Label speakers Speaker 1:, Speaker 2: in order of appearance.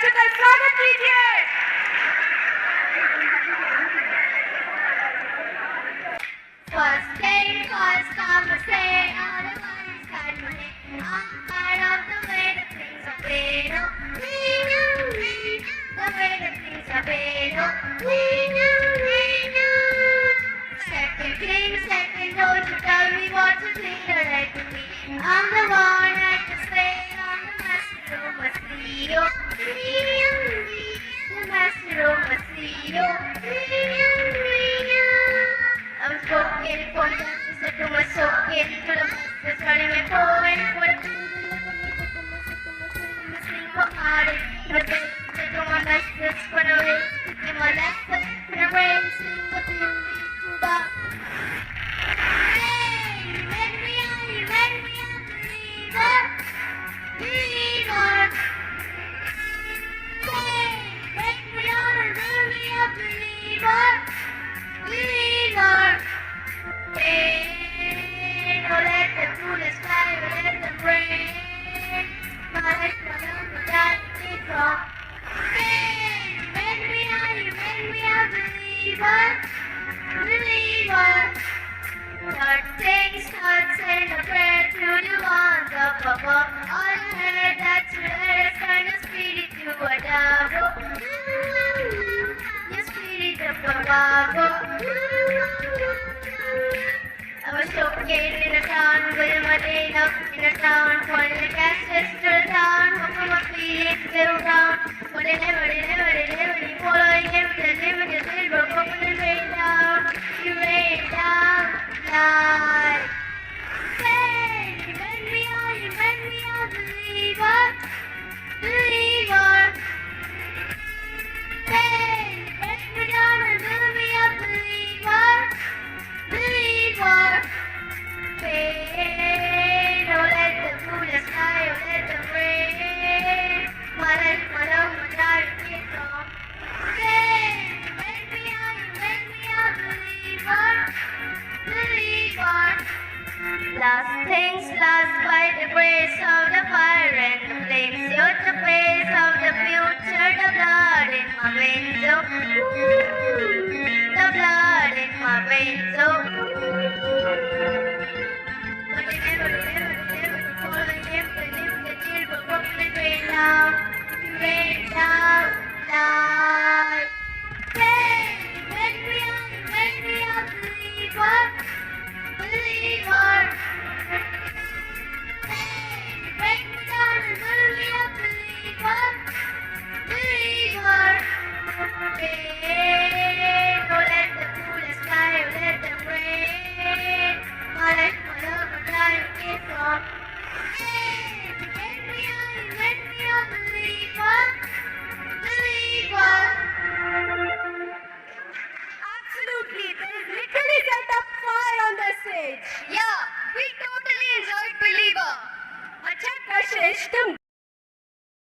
Speaker 1: उच्चतर स्वागत कीजिए।
Speaker 2: First day, first come, say all the ones that money. I'm part of the way that things are made. Oh, we know, the way that things are made. Oh, we know. Second king, second, don't you tell me what to think or like to be. I'm the one at the slave, I'm the master of my CEO. The master of my CEO. I'm spoken for justice to my socket to the masters running my poem for the to my masters for the way to my lessons for the brain sing the thing back. When we are believer. When we are believer. Let them through the sky, let them rain. My life, my love, that is wrong. When we are believer. Start saying, start saying a prayer to the ones up above. All the head that's red, kind of spirit to a dove. Your spirit up above. I was located in a town with a mundane up in a town, calling the castles.